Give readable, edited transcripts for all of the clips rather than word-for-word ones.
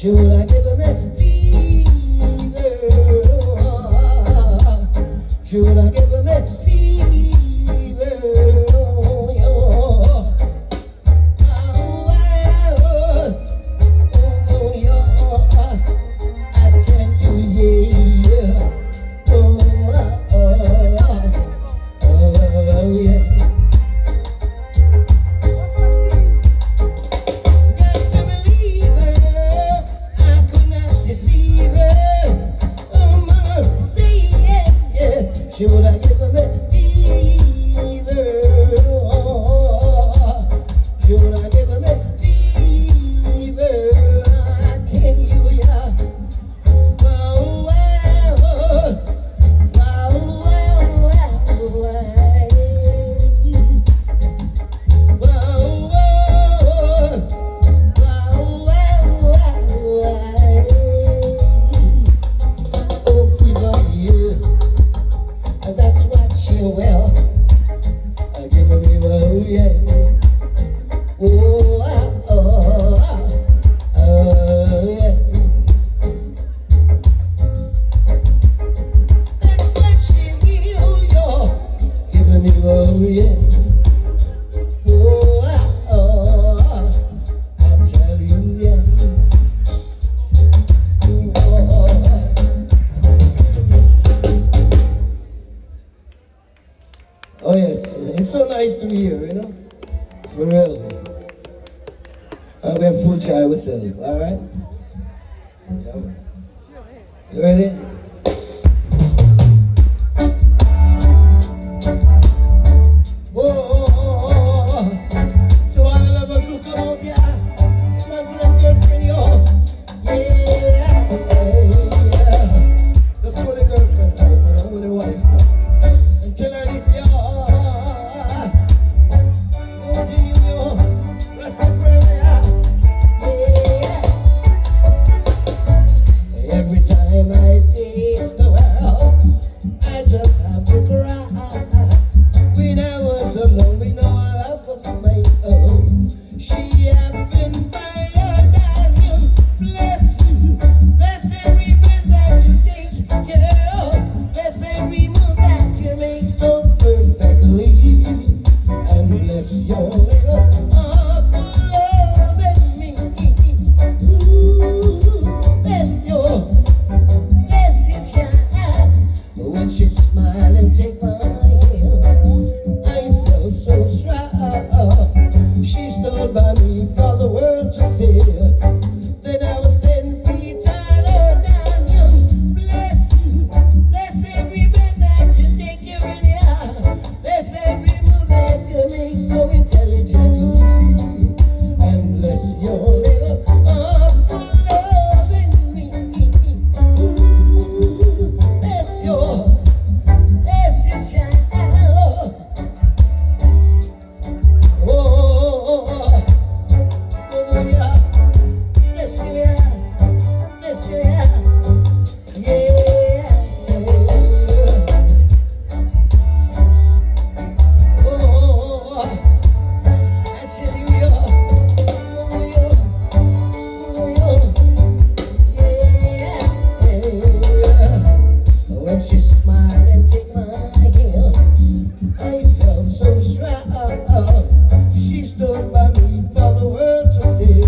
Should I give him a fever? Should I give him a fever? Should I give him a fever? Should I give him a fever? I tell you, yeah. Wow, wow, wow, wow, oh, fever, yeah. That's what you will. Give me, oh yeah. Oh, yeah. That's what she will, yo. Give me, oh yeah. Oh, I tell you, yeah. Oh yes, it's so nice to be here, you know? For real. I'll get full try with self, alright? Yeah. You ready? Whoa, to all the lovers who come out, yeah. My friend, girlfriend, yo. Yeah. Just for the girlfriend, man, for the wife, man. Tell her this, yo. Every time I face the world, I just have to cry. When I was alone, we know I love of my own. She have been by your darling. Bless you, bless every breath that you take, girl. Bless every move that you make so perfectly. And bless your little heart for loving me. Bless your child. When she smiled and take my hand, I felt so strong. She stood by me for the world to see. Then I was 10 feet taller than you. Bless you, bless every breath that you take, you're in the air. Bless every move that you make so intelligently. And bless your little heart for loving me. Bless your child. Oh, yeah. Bless you, yeah. Bless you, yeah. Yeah. Oh, I tell you, yeah. When she smiled and take my hand, I felt so strong. She stood by me for the world to see.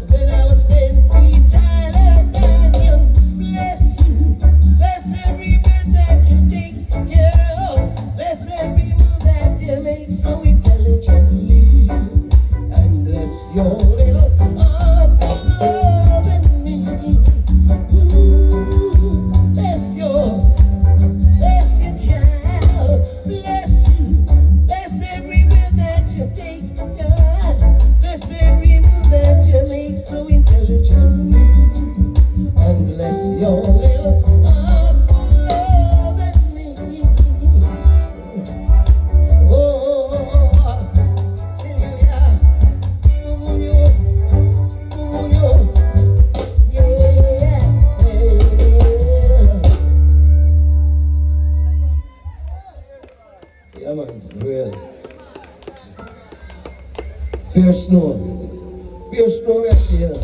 Then I was 10 feet taller than you. Bless you, bless every breath that you take, girl. Bless every move that you make so intelligently. And bless your little heart for loving me. Bless your child. Bless you, bless every breath that you take, God. Bless every move that you make so intelligently. And bless your little heart for loving me. Oh, tell you, yeah. Yeah. Yeah, man, real. Pure snow right here.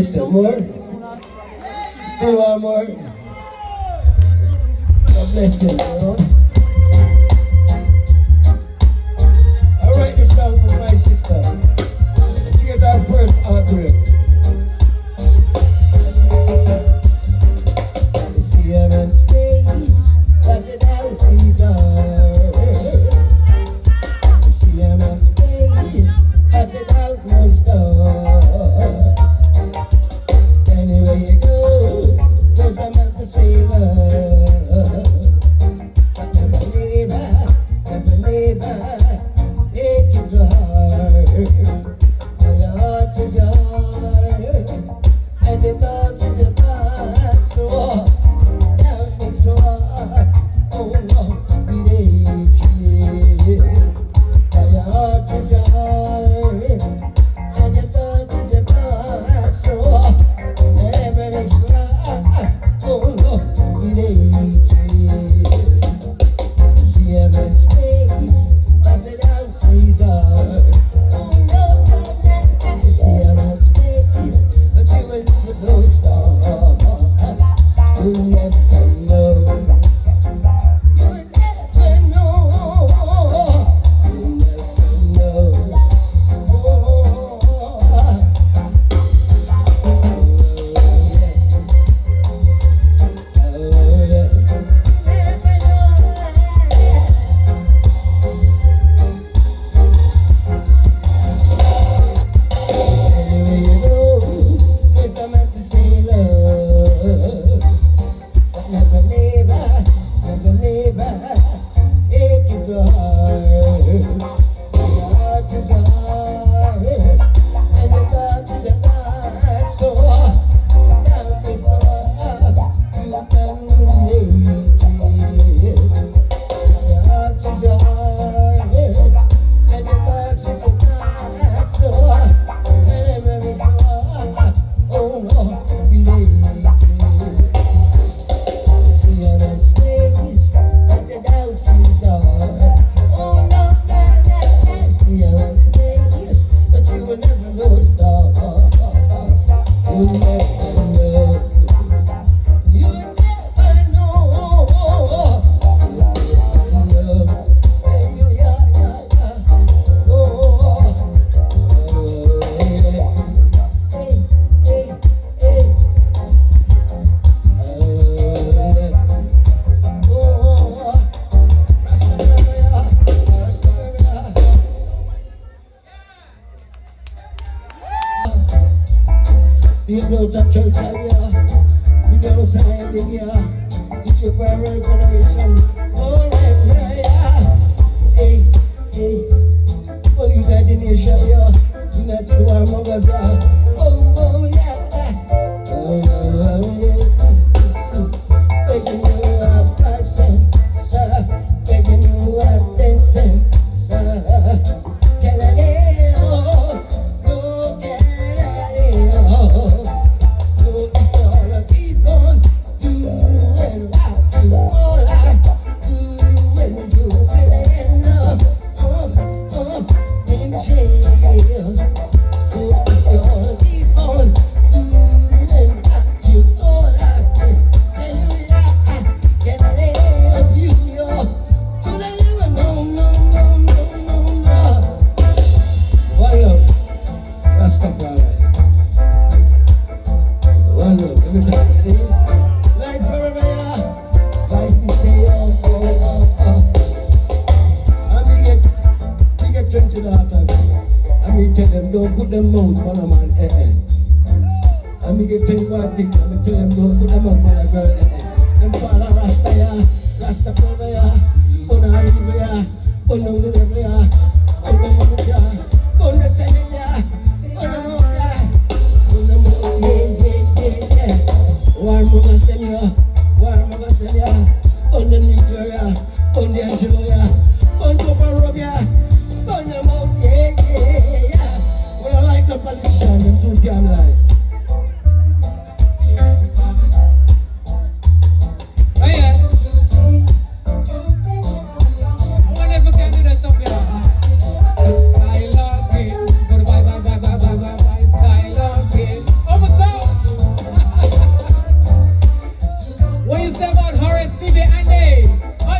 Still more? Still one more? God bless you, I write this down for my sister. She had our first heartbreak. You see a man's face, like it out Caesar. You see a man's face, like it out my star. Anywhere you go, there's a man to save her. But never leave her, take it to heart. For your heart is your heart, and the blood is the blood. So don't make so hard, oh no, we ain't here. For your heart is your heart, and the blood is the blood. So oh no, it ain't true. See a man's face, but it out Caesar. Oh no, no, no. See a man's face, but you will never know it's stars. You'll never know. You'll never know. You'll never know. girl time, yeah. You know what I'm big, yeah. It's your viral generation. Oh, yeah. Hey, hey. Oh, you got the nation, yeah. You not to the war mongers, yeah. Oh, yeah. Oh, yeah. Begging you up 5 cents, sir. Begging you up 10 cents, sir. Can I live? No, can I live? So if you wanna keep on doing what you all I do when you will end up in jail. So if you wanna keep on doing what you all I do, tell you can I live you? Could I live? No. One love, Rastafari. One love, every time you say life forever, yeah. Life we say, And we get 20 daughters. And we tell them, don't put them mouth on a man, And we get 10 boy big, and we tell them, don't put them up on a girl, Them father Rasta, yeah. Rasta forever, yeah. Una river, yeah. Una river, yeah.